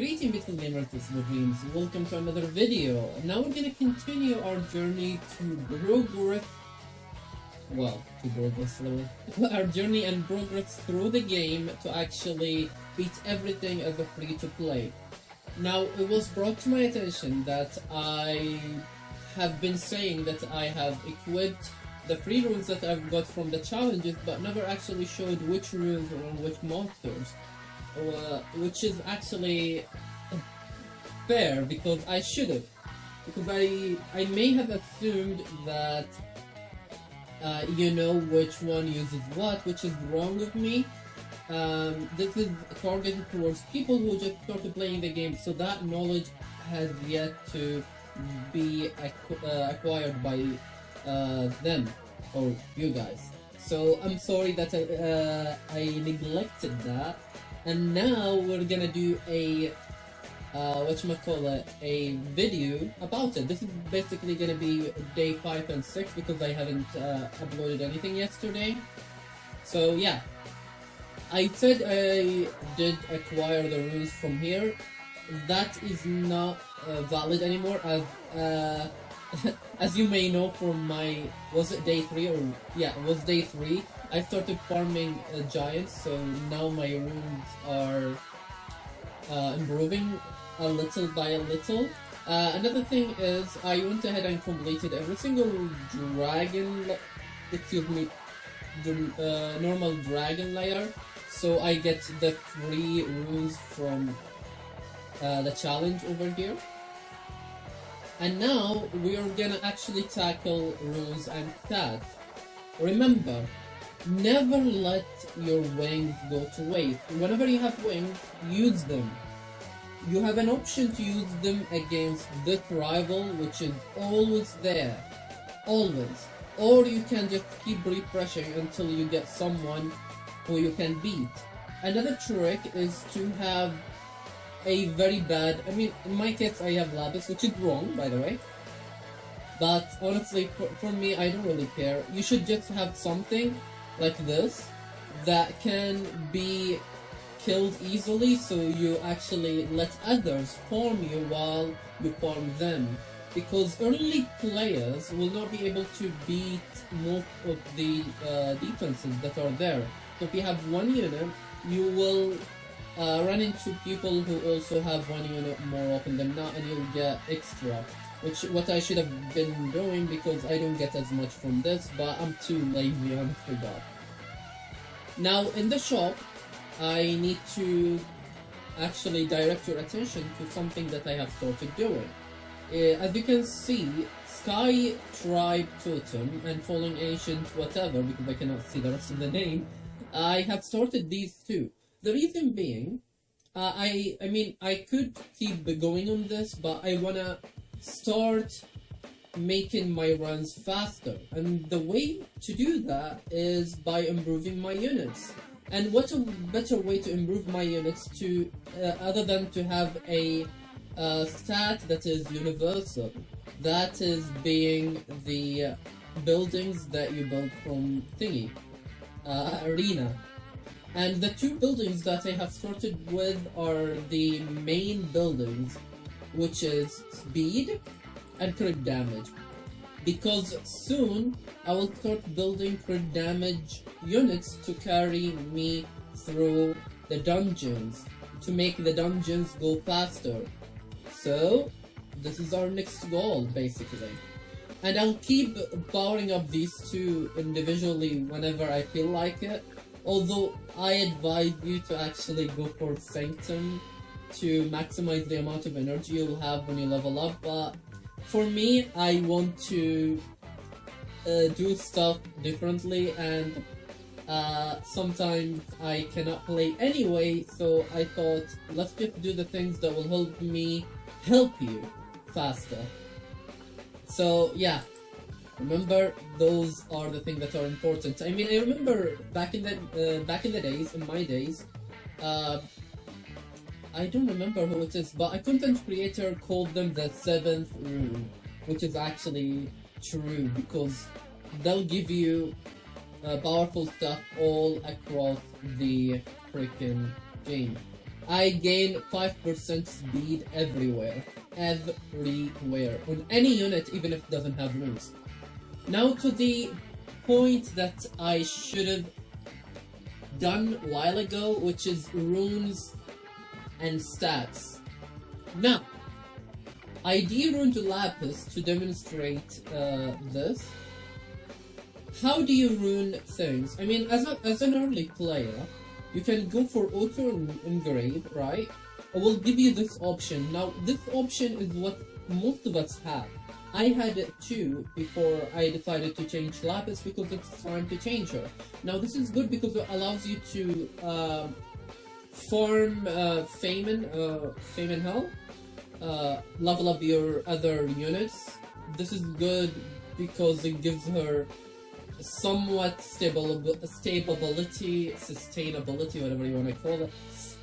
Greeting between gamers, this is BoyDreamz. Welcome to another video. Now we're gonna continue our journey to progress. Our journey and progress through the game to actually beat everything as a free-to-play. Now, it was brought to my attention that I have been saying that I have equipped the free runes that I've got from the challenges, but never actually showed which runes or which monsters. Which is actually fair, because I should have. Because I may have assumed that you know which one uses what, which is wrong of me. This is targeted towards people who just started playing the game, so that knowledge has yet to be acquired by them or you guys. So I'm sorry that I neglected that. And now we're gonna do a a video about it. This is basically gonna be day 5 and 6 because I haven't uploaded anything yesterday. So yeah, I said I did acquire the runes from here. That is not valid anymore, as as you may know from my, was it day 3 or yeah, it was day 3. I started farming giants, so now my runes are improving a little by a little. Another thing is I went ahead and completed every single dragon, the normal dragon layer, so I get the 3 runes from the challenge over here. And now we are gonna actually tackle runes and stats. Remember, never let your wings go to waste. Whenever you have wings, use them. You have an option to use them against this rival, which is always there. Always. Or you can just keep refreshing until you get someone who you can beat. Another trick is to have a very bad, in my case I have Lapis, which is wrong, by the way. But honestly, for me, I don't really care. You should just have something like this that can be killed easily, so you actually let others farm you while you farm them, because early players will not be able to beat most of the defenses that are there. So if you have one unit, you will run into people who also have one unit more often than not, and you'll get extra, which what I should have been doing, because I don't get as much from this, but I'm too lazy and forgot. Now in the shop, I need to actually direct your attention to something that I have started doing. As you can see, Sky Tribe Totem and Falling Ancient whatever, because I cannot see the rest of the name, I have started these two. The reason being, I could keep going on this, but I wanna start making my runs faster, and the way to do that is by improving my units. And what a better way to improve my units to other than to have a stat that is universal, that is being the buildings that you build from thingy arena. And the 2 buildings that I have started with are the main buildings, which is speed and crit damage, because soon I will start building crit damage units to carry me through the dungeons, to make the dungeons go faster. So this is our next goal, basically. And I'll keep powering up these 2 individually whenever I feel like it, although I advise you to actually go for Sanctum to maximize the amount of energy you'll have when you level up, but for me, I want to do stuff differently, and sometimes I cannot play anyway, so I thought, let's just do the things that will help me help you faster. So yeah, remember, those are the things that are important. I remember back in the days, in my days, I don't remember who it is, but a content creator called them the 7th rune, which is actually true, because they'll give you powerful stuff all across the freaking game. I gain 5% speed everywhere. Everywhere. On any unit, even if it doesn't have runes. Now to the point that I should have done a while ago, which is runes and stats. Now, I de-runed Lapis to demonstrate this. How do you rune things? I mean, as an early player, you can go for auto engrave, right? It will give you this option. Now, this option is what most of us have. I had it too before I decided to change Lapis because it's time to change her. Now, this is good because it allows you to farm Fame and Hell, level up your other units. This is good because it gives her somewhat sustainability, whatever you want to call it.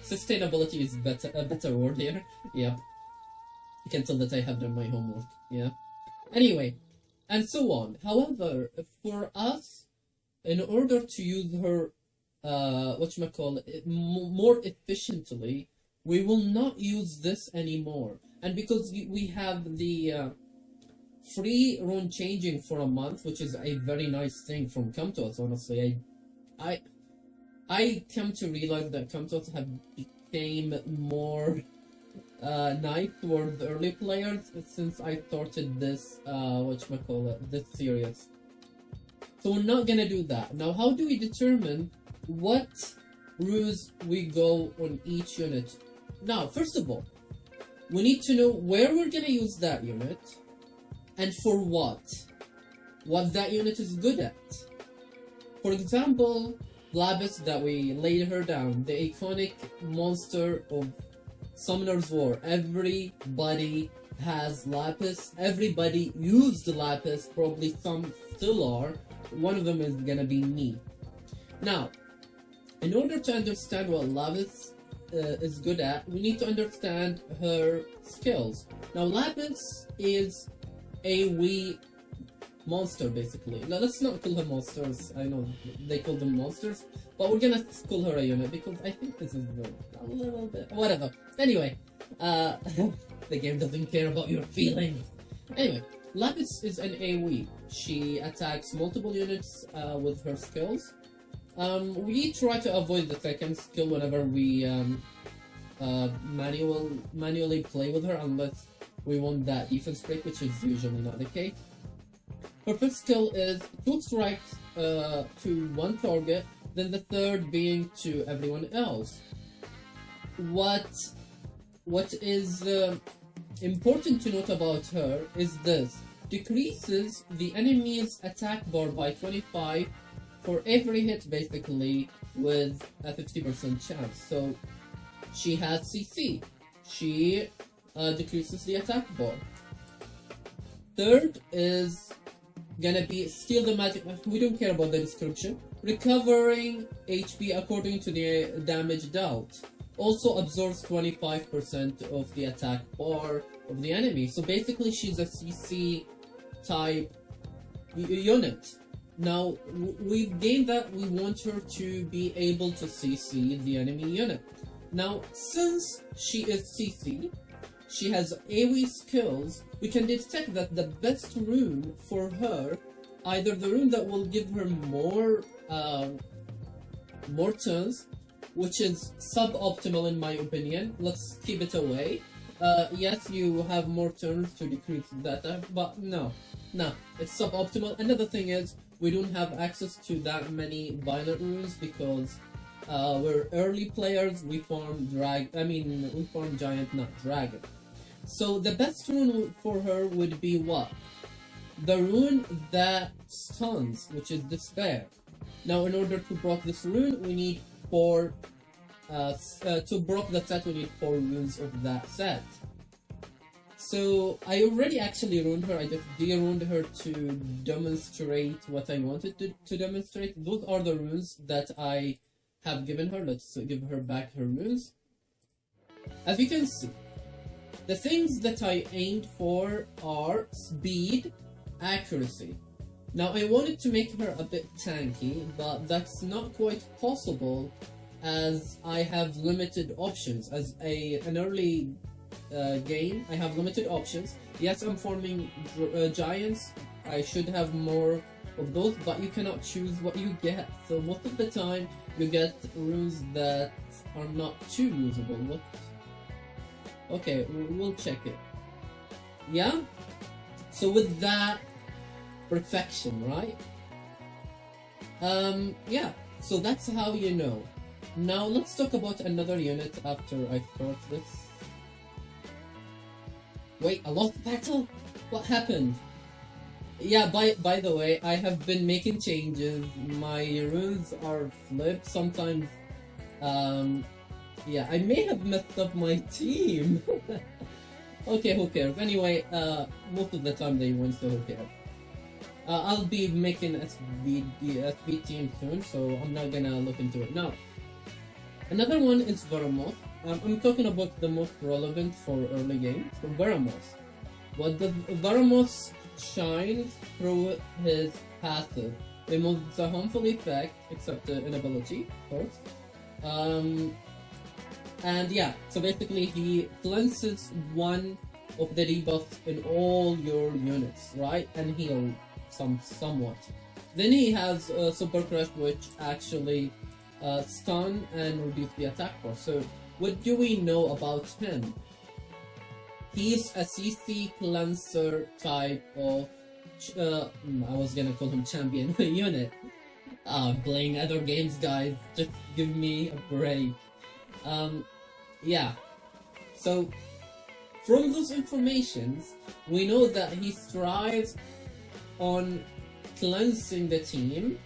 Sustainability is a better word here. Yeah, you can tell that I have done my homework. Yeah. Anyway, and so on. However, for us, in order to use her, more efficiently, we will not use this anymore. And because we have the free rune changing for a month, which is a very nice thing from Kamtos, honestly. I come to realize that Kamtos have became more nice towards early players since I started this this series. So we're not gonna do that. Now, how do we determine what runes we go on each unit? Now, first of all, we need to know where we're gonna use that unit and for what that unit is good at. For example, Lapis, that we laid her down, the iconic monster of Summoner's War. Everybody has Lapis, everybody used Lapis, probably some still are. One of them is gonna be me. Now, in order to understand what Lapis is good at, we need to understand her skills. Now, Lapis is a wee monster, basically. Now, let's not call her monsters. I know they call them monsters, but we're gonna call her a unit because I think this is a little bit whatever. Anyway, the game doesn't care about your feelings. Anyway, Lapis is an AoE. She attacks multiple units with her skills. We try to avoid the second skill whenever we manually play with her, unless we want that defense break, which is usually not the case. Her first skill is 2 strikes to one target, then the third being to everyone else. What is important to note about her is this: decreases the enemy's attack bar by 25 for every hit, basically, with a 50% chance. So she has CC. She decreases the attack bar. Third is gonna be steal the magic. We don't care about the description. Recovering HP according to the damage dealt. Also absorbs 25% of the attack bar of the enemy. So basically, she's a CC type unit. Now, we've gained that we want her to be able to CC the enemy unit. Now, since she is CC, she has AoE skills, we can detect that the best rune for her, either the rune that will give her more turns, which is suboptimal in my opinion. Let's keep it away. Yes, you have more turns to decrease that, but no, it's suboptimal. Another thing is, we don't have access to that many violent runes because we're early players. We farm giant, not dragon. So the best rune for her would be what? The rune that stuns, which is Despair. Now, in order to block this rune, we need 4. To block the set, we need 4 runes of that set. So I already actually ruined her. I just de-ruined her to demonstrate what I wanted to demonstrate. Those are the runes that I have given her. Let's give her back her runes. As you can see, the things that I aimed for are speed, accuracy. Now, I wanted to make her a bit tanky, but that's not quite possible as I have limited options. As an early game, I have limited options. Yes, I'm forming giants. I should have more of those, but you cannot choose what you get. So most of the time, you get runes that are not too usable. What? Okay, we'll check it. Yeah. So with that, perfection, right? Yeah. So that's how you know. Now let's talk about another unit after I start this. Wait, I lost battle? What happened? Yeah, by the way, I have been making changes. My runes are flipped sometimes. Yeah, I may have messed up my team. Okay, who cares? Anyway, most of the time they win, so who cares? I'll be making SB team soon, so I'm not gonna look into it now. Another one is BoyDreamz. I'm talking about the most relevant for early games. So BoyDreamz. What the BoyDreamz shines through his passive. Removes the harmful effect, except the inability, of course. And yeah, so basically he cleanses one of the debuffs in all your units, right? And heal somewhat. Then he has Super Crush, which actually stun and reduce the attack bar. So what do we know about him? He's a CC cleanser type of, I was gonna call him champion unit. Playing other games, guys, just give me a break. Yeah, so from those informations, we know that he strives on cleansing the team,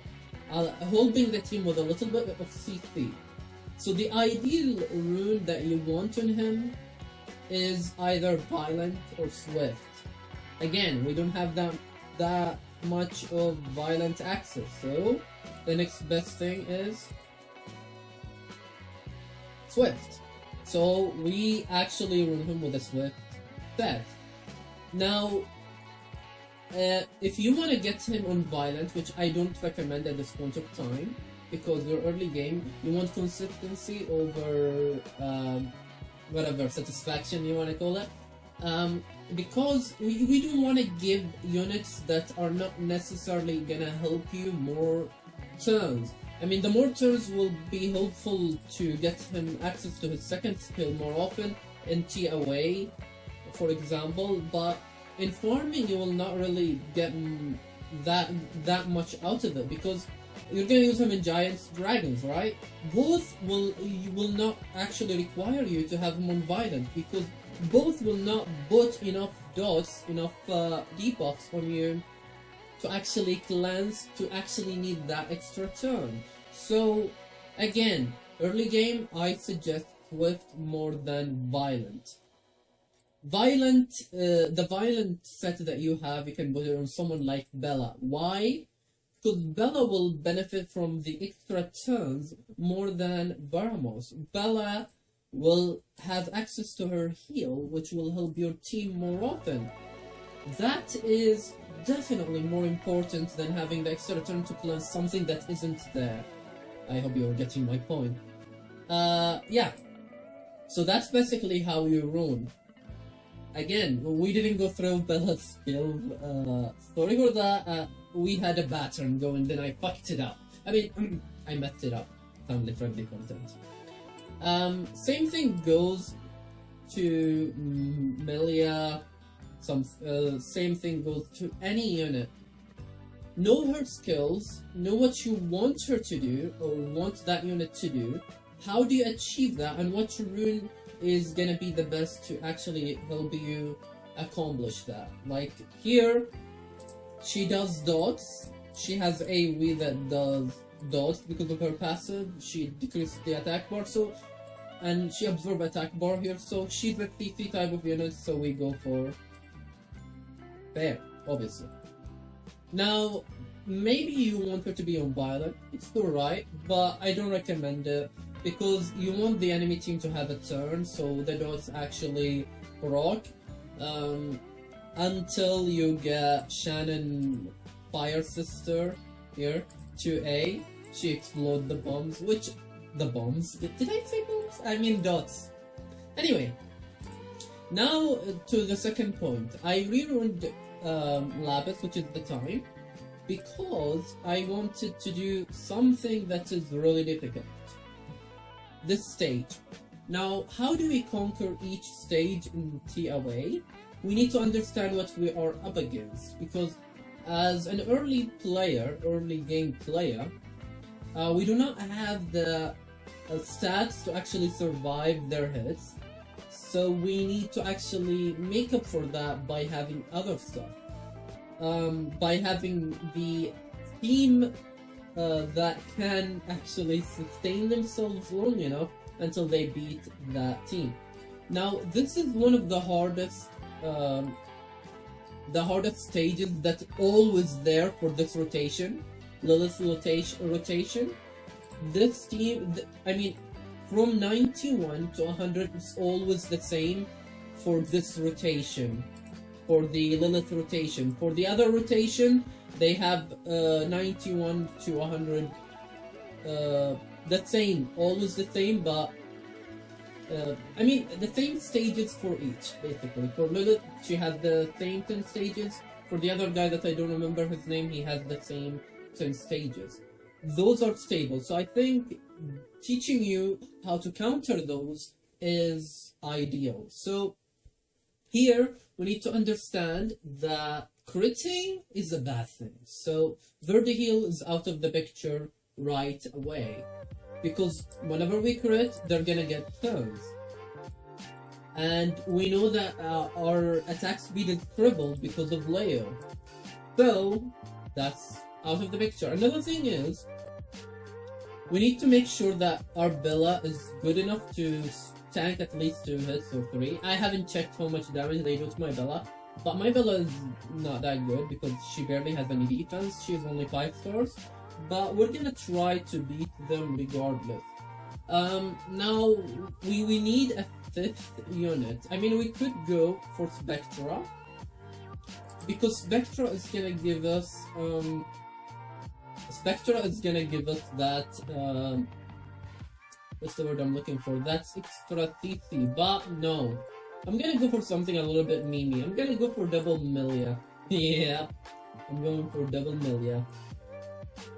holding the team with a little bit of CC. So the ideal rune that you want on him is either violent or swift. Again, we don't have that much of violent access, so the next best thing is swift. So we actually run him with a swift set. Now, if you want to get him on violent, which I don't recommend at this point of time, because your early game, you want consistency over whatever satisfaction you want to call it. Because we don't want to give units that are not necessarily gonna help you more turns. I mean, the more turns will be helpful to get him access to his second skill more often in T away, for example, but in farming you will not really get that much out of it, because you're gonna use him in giants, dragons, right? Both will not actually require you to have him on violent, because both will not put enough dots, enough debuffs on you to actually cleanse, to actually need that extra turn. So again, early game, I suggest swift more than violent. The violent set that you have, you can put it on someone like Bella. Why? Because Bella will benefit from the extra turns more than BoyDreamz. Bella will have access to her heal, which will help your team more often. That is definitely more important than having the extra turn to cleanse something that isn't there. I hope you're getting my point. Yeah. So that's basically how you rune. Again, we didn't go through Bella's skill. Sorry for that. We had a pattern going, then I fucked it up. I mean, I messed it up. Family-friendly content. Same thing goes to Melia. Same thing goes to any unit. Know her skills, know what you want her to do, or want that unit to do. How do you achieve that, and what rune is gonna be the best to actually help you accomplish that? Like here, she does dots. She has AoE that does dots because of her passive. She decreases the attack bar, so, and she absorbs attack bar here, so she's a CC type of unit, so we go for fair, obviously. Now, maybe you want her to be on violent, it's alright, but I don't recommend it, because you want the enemy team to have a turn, so the dots actually proc, until you get Shannon Fire Sister here, 2A, she explodes the bombs, which the bombs. Did I say bombs? I mean dots. Anyway, now to the second point. I reruined Lapis, which is the time, because I wanted to do something that is really difficult. This stage. Now, how do we conquer each stage in TOA? We need to understand what we are up against, because as an early game player, we do not have the stats to actually survive their hits, so we need to actually make up for that by having other stuff. By having the team that can actually sustain themselves long enough until they beat that team. Now, this is one of the hardest stages that's always there for this rotation, Lilith rotation. This team, I mean, from 91 to 100 is always the same for this rotation, for the Lilith rotation. For the other rotation, they have 91 to 100, the same, always the same, but I mean, the same stages for each, basically. For Lilith, she has the same 10 stages. For the other guy that I don't remember his name, he has the same 10 stages. Those are stable, so I think teaching you how to counter those is ideal. So here, we need to understand that critting is a bad thing. So Verdigil is out of the picture right away, because whenever we crit, they're gonna get turns. And we know that our attack speed is tripled because of Leo. So, that's out of the picture. Another thing is, we need to make sure that our Bella is good enough to tank at least 2 hits or 3. I haven't checked how much damage they do to my Bella, but my Bella is not that good because she barely has any defense. She's only 5 stars. But we're gonna try to beat them regardless. Now, we need a 5th unit. I mean, we could go for Spectra, because Spectra is gonna give us, that, what's the word I'm looking for? That's extra CC, but no. I'm gonna go for something a little bit memey. I'm gonna go for double Milia. Yeah, I'm going for double Milia.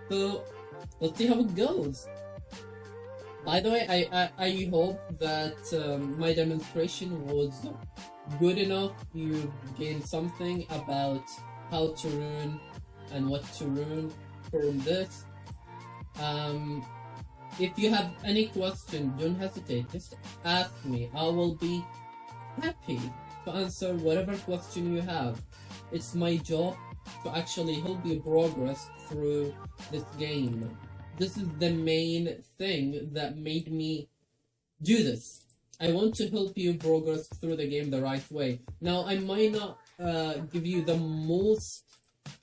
So, let's see how it goes. By the way, I hope that my demonstration was good enough. You gained something about how to rune and what to rune from this. If you have any question, don't hesitate. Just ask me. I will be happy to answer whatever question you have. It's my job to actually help you progress through this game. This is the main thing that made me do this. I want to help you progress through the game the right way. Now, I might not give you the most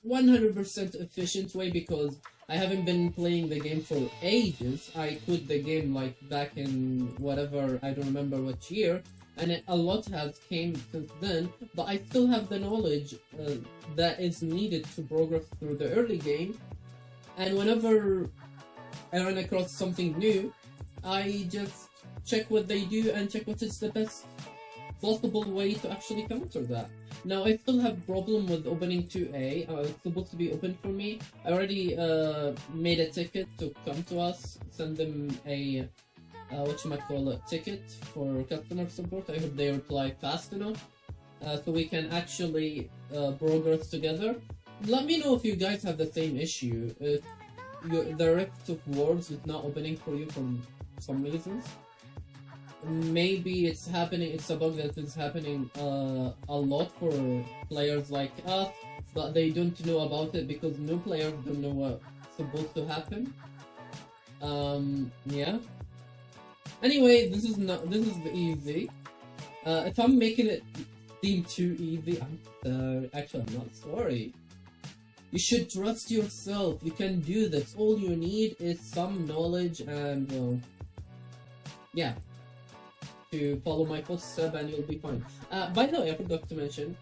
100% efficient way because I haven't been playing the game for ages. I quit the game like back in whatever, I don't remember which year, and a lot has came since then, but I still have the knowledge that is needed to progress through the early game. And whenever I run across something new, I just check what they do and check what is the best possible way to actually counter that. Now, I still have problem with opening 2A. It's supposed to be open for me. I already made a ticket to come to us, send them a ticket for customer support. I hope they reply fast enough so we can actually progress together. Let me know if you guys have the same issue. If the Rift of Words is not opening for you for some reasons. Maybe it's happening, it's a bug that is happening a lot for players like us, but they don't know about it because new players don't know what's supposed to happen. Yeah. Anyway, this is easy. If I'm making it seem too easy, actually I'm not sorry. You should trust yourself. You can do this. All you need is some knowledge and yeah, to follow my footsteps and you'll be fine. By the way, I forgot to mention,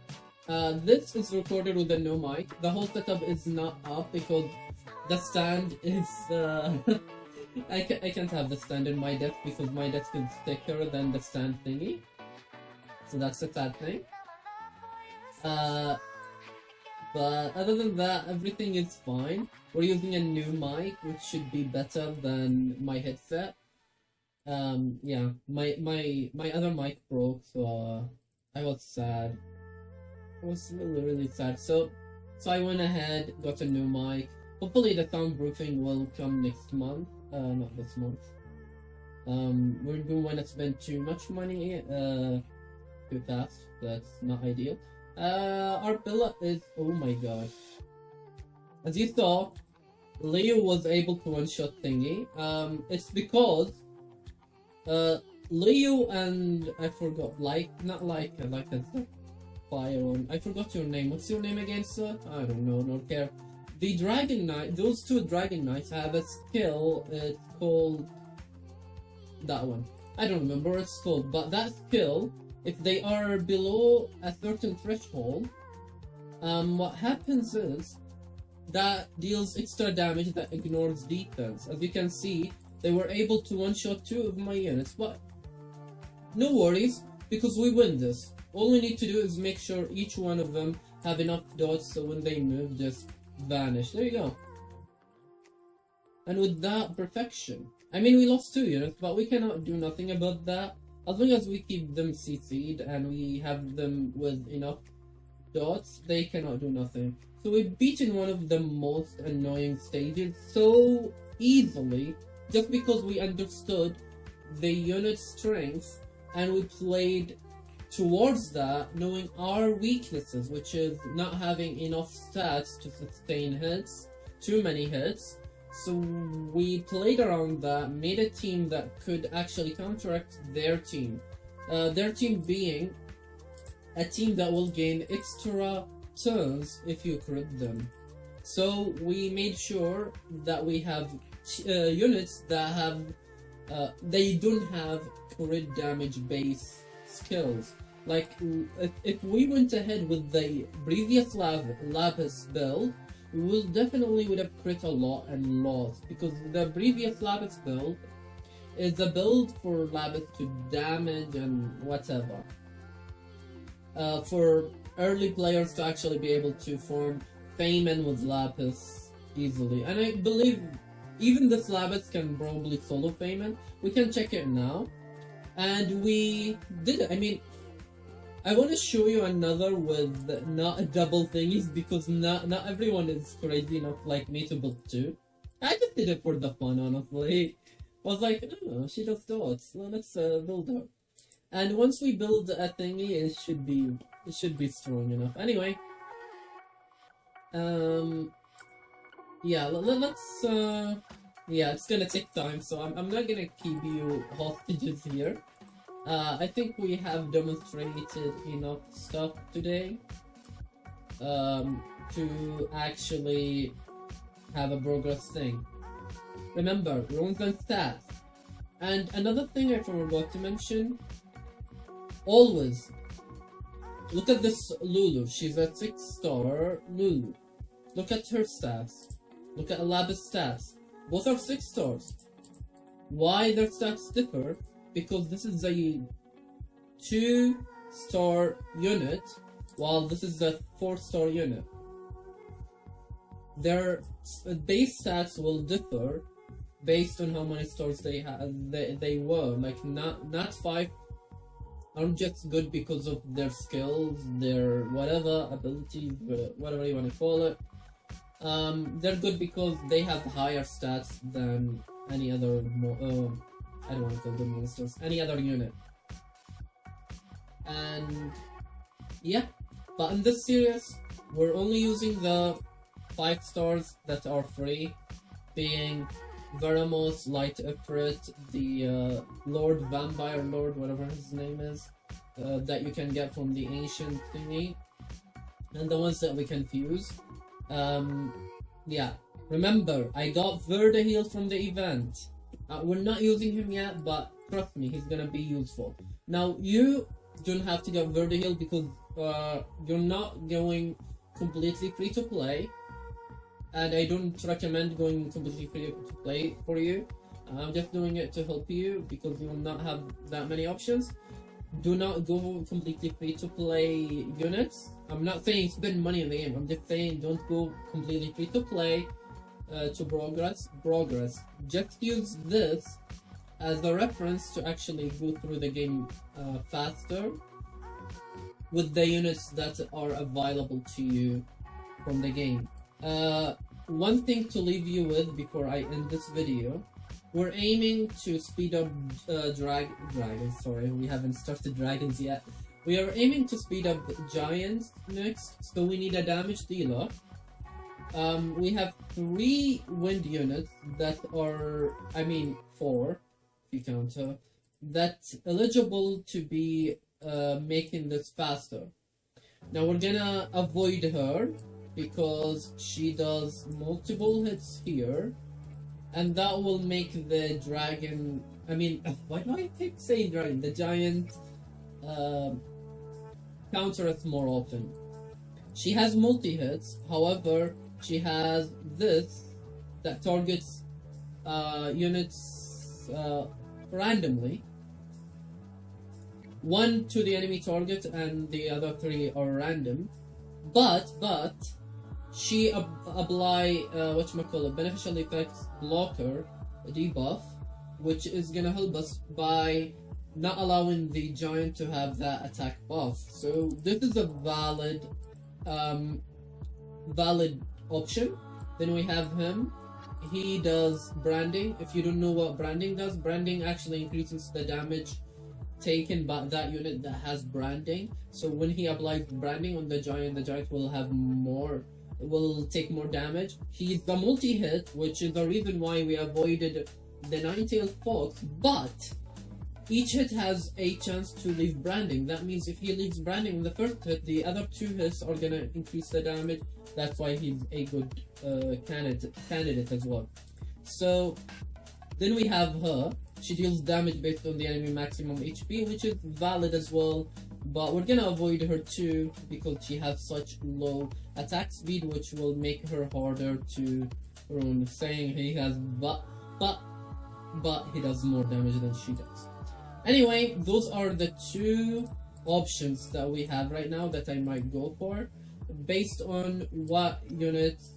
this is recorded with a no mic. The whole setup is not up because the stand is I can't have the stand in my desk because my desk is thicker than the stand thingy. So that's a sad thing. But other than that, everything is fine. We're using a new mic, which should be better than my headset. Yeah, my other mic broke, so I was sad. I was really sad. So I went ahead, got a new mic. Hopefully the soundproofing will come next month. Not this month. We don't want to spend too much money too fast. That's not ideal. Our bill is, oh my gosh. As you saw, Leo was able to one-shot thingy. It's because Leo and I forgot, not like a fire one. I forgot your name. What's your name again, sir? I don't know, don't care. The Dragon Knight, those two Dragon Knights have a skill. It's called that one. I don't remember what it's called, but that skill, if they are below a certain threshold, what happens is that deals extra damage that ignores defense. As you can see, they were able to one-shot 2 of my units, but no worries, because we win this. All we need to do is make sure each one of them have enough dots so when they move, just vanish. There you go. And with that, perfection. I mean, we lost 2 units, but we cannot do nothing about that. As long as we keep them CC'd and we have them with enough dots, they cannot do nothing. So we've beaten one of the most annoying stages so easily, just because we understood the unit's strength and we played towards that, knowing our weaknesses, which is not having enough stats to sustain hits, too many hits. So we played around that, made a team that could actually counteract their team. Their team being a team that will gain extra turns if you crit them. So we made sure that we have units that have, they don't have crit damage based skills. Like, if we went ahead with the previous Lapis build, we will definitely would have crit a lot and lost, because the previous Lapis build is a build for Lapis to damage and whatever. For early players to actually be able to form Feynman with Lapis easily. And I believe even this Lapis can probably solo Feynman. We can check it now. And we did it. I mean, I want to show you another with not a double thingies, because not everyone is crazy enough like me to build 2. I just did it for the fun, honestly. I was like, oh, she does dots. Well, let's build her. And once we build a thingy, it should be strong enough. Anyway, yeah, let's yeah, it's gonna take time, so I'm not gonna keep you hostages here. I think we have demonstrated enough stuff today to actually have a progress thing. Remember, runes and stats. And another thing I forgot to mention, always look at this Lulu. She's a 6-star Lulu. Look at her stats. Look at Alab's stats. Both are 6 stars. Why their stats differ? Because this is a 2-star unit, while this is a 4-star unit. Their base stats will differ based on how many stars they have. They were like not 5 aren't just good because of their skills, their whatever abilities, whatever you want to call it. They're good because they have higher stats than any other. I don't want to call them monsters. Any other unit. And yeah, but in this series, we're only using the 5 stars that are free, being Veramos, Light Ifrit, the Lord Vampire Lord, whatever his name is, that you can get from the ancient thingy, and the ones that we can fuse. Yeah, remember, I got Verdeheal from the event. We're not using him yet, but trust me, he's gonna be useful. Now, you don't have to get Verdeheal because you're not going completely free to play, and I don't recommend going completely free to play for you. I'm just doing it to help you because you will not have that many options. Do not go completely free to play units. I'm not saying spend money on the game. I'm just saying don't go completely free to play to progress. Just use this as a reference to actually go through the game faster with the units that are available to you from the game. One thing to leave you with before I end this video, we're aiming to speed up dragons. Sorry, we haven't started dragons yet. We are aiming to speed up giants next, so we need a damage dealer. We have 3 wind units that are, I mean 4, if you count her, that's eligible to be making this faster. Now we're gonna avoid her because she does multiple hits here, and that will make the dragon, I mean, why do I keep saying dragon? The giant counter us more often. She has multi-hits, however, she has this that targets units randomly. 1 to the enemy target and the other 3 are random. But she apply whatchamacallit, beneficial effects blocker debuff, which is gonna help us by not allowing the giant to have that attack buff. So this is a valid option. Then we have him. He does branding. If you don't know what branding does, branding actually increases the damage taken by that unit that has branding. So when he applies branding on the giant will have more, will take more damage. He's the multi-hit, which is the reason why we avoided the Nine-Tailed Fox, but each hit has a chance to leave branding. That means if he leaves branding in the first hit, the other 2 hits are gonna increase the damage. That's why he's a good candidate as well. So then we have her. She deals damage based on the enemy maximum HP, which is valid as well, but we're gonna avoid her too because she has such low attack speed, which will make her harder to run. Saying he has but he does more damage than she does. Anyway, those are the 2 options that we have right now that I might go for based on what units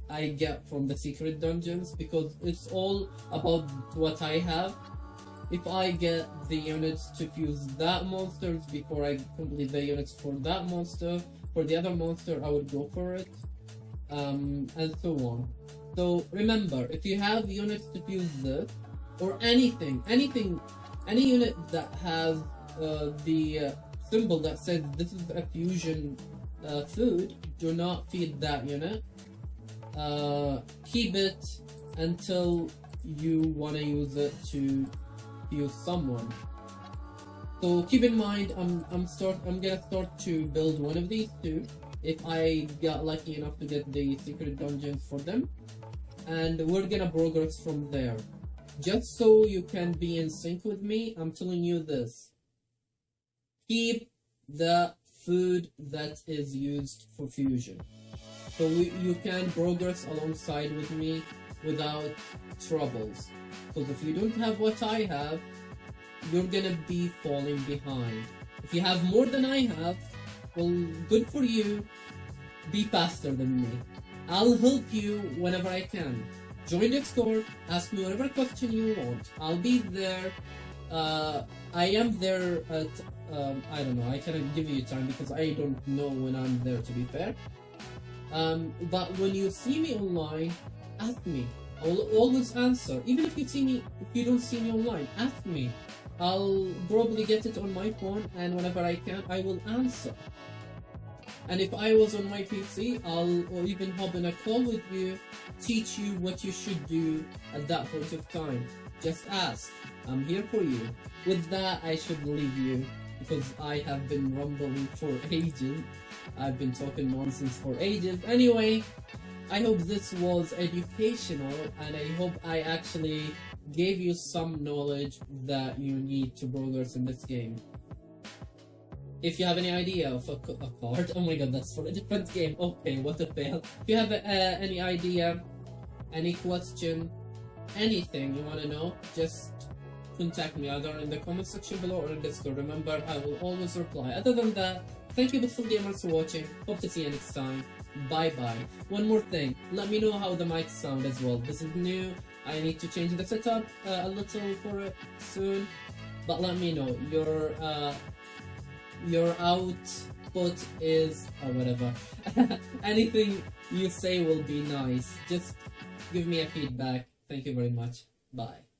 I get from the secret dungeons, because it's all about what I have. If I get the units to fuse that monsters before I complete the units for that monster, for the other monster I would go for it, and so on. So remember, if you have units to fuse this, or any unit that has the symbol that says this is a fusion food, do not feed that unit. Keep it until you want to use it to fuse someone. So keep in mind, I'm gonna start to build one of these 2 if I got lucky enough to get the secret dungeons for them, and we're gonna progress from there. Just so you can be in sync with me, I'm telling you this: keep the food that is used for fusion, so you can progress alongside with me without troubles. Because if you don't have what I have, you're gonna be falling behind. If you have more than I have, well, good for you. Be faster than me. I'll help you whenever I can. Join Discord, ask me whatever question you want. I'll be there. I am there at, I don't know, I cannot give you time because I don't know when I'm there, to be fair. But when you see me online, ask me. I will always answer. Even if you don't see me online, ask me. I'll probably get it on my phone, and whenever I can, I will answer. And if I was on my PC, I'll even hop in a call with you, teach you what you should do at that point of time. Just ask. I'm here for you. With that, I should leave you because I have been rumbling for ages. I've been talking nonsense for ages. Anyway, I hope this was educational, and I hope I actually gave you some knowledge that you need to progress in this game. If you have any idea of a card, oh my god, that's for a different game. Okay, what a fail. If you have any idea, any question, anything you want to know, just contact me either in the comment section below or in Discord. Remember, I will always reply. Other than that, thank you beautiful gamers for watching. Hope to see you next time. Bye bye. One more thing, let me know how the mics sound as well. This is new. I need to change the setup a little for it soon. But let me know. Your output is or whatever. Anything you say will be nice. Just give me a feedback. Thank you very much. Bye.